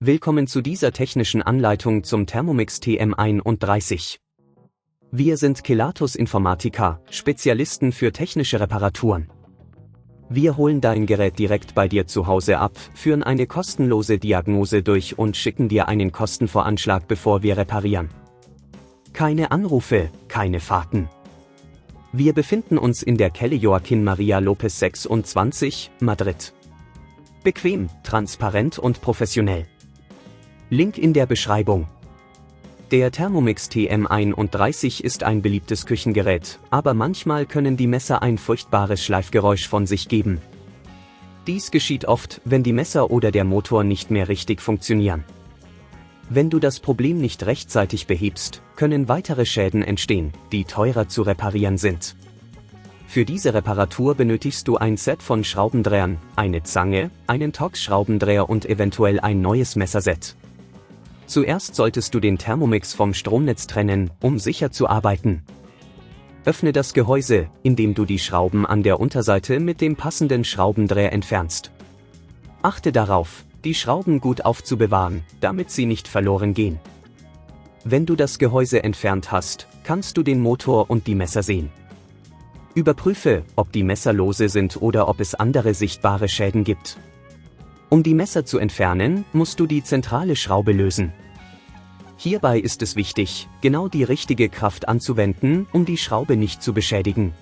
Willkommen zu dieser technischen Anleitung zum Thermomix TM31. Wir sind Kelatos Informática, Spezialisten für technische Reparaturen. Wir holen dein Gerät direkt bei dir zu Hause ab, führen eine kostenlose Diagnose durch und schicken dir einen Kostenvoranschlag, bevor wir reparieren. Keine Anrufe, keine Fahrten. Wir befinden uns in der Calle Joaquín María López 26, Madrid. Bequem, transparent und professionell. Link in der Beschreibung. Der Thermomix TM31 ist ein beliebtes Küchengerät, aber manchmal können die Messer ein furchtbares Schleifgeräusch von sich geben. Dies geschieht oft, wenn die Messer oder der Motor nicht mehr richtig funktionieren. Wenn du das Problem nicht rechtzeitig behebst, können weitere Schäden entstehen, die teurer zu reparieren sind. Für diese Reparatur benötigst du ein Set von Schraubendrehern, eine Zange, einen Torx-Schraubendreher und eventuell ein neues Messerset. Zuerst solltest du den Thermomix vom Stromnetz trennen, um sicher zu arbeiten. Öffne das Gehäuse, indem du die Schrauben an der Unterseite mit dem passenden Schraubendreher entfernst. Achte darauf, die Schrauben gut aufzubewahren, damit sie nicht verloren gehen. Wenn du das Gehäuse entfernt hast, kannst du den Motor und die Messer sehen. Überprüfe, ob die Messer lose sind oder ob es andere sichtbare Schäden gibt. Um die Messer zu entfernen, musst du die zentrale Schraube lösen. Hierbei ist es wichtig, genau die richtige Kraft anzuwenden, um die Schraube nicht zu beschädigen.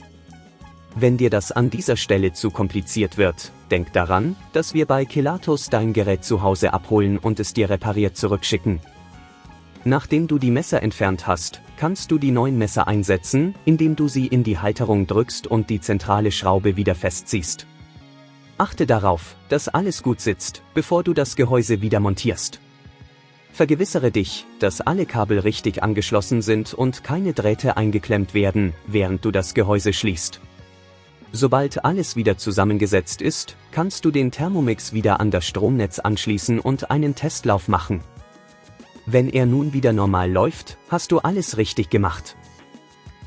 Wenn dir das an dieser Stelle zu kompliziert wird, denk daran, dass wir bei Kelatos dein Gerät zu Hause abholen und es dir repariert zurückschicken. Nachdem du die Messer entfernt hast, kannst du die neuen Messer einsetzen, indem du sie in die Halterung drückst und die zentrale Schraube wieder festziehst. Achte darauf, dass alles gut sitzt, bevor du das Gehäuse wieder montierst. Vergewissere dich, dass alle Kabel richtig angeschlossen sind und keine Drähte eingeklemmt werden, während du das Gehäuse schließt. Sobald alles wieder zusammengesetzt ist, kannst du den Thermomix wieder an das Stromnetz anschließen und einen Testlauf machen. Wenn er nun wieder normal läuft, hast du alles richtig gemacht.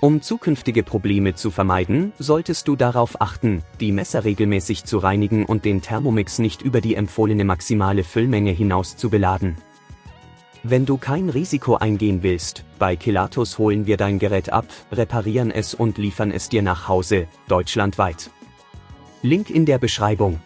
Um zukünftige Probleme zu vermeiden, solltest du darauf achten, die Messer regelmäßig zu reinigen und den Thermomix nicht über die empfohlene maximale Füllmenge hinaus zu beladen. Wenn du kein Risiko eingehen willst, bei Kelatos holen wir dein Gerät ab, reparieren es und liefern es dir nach Hause, deutschlandweit. Link in der Beschreibung.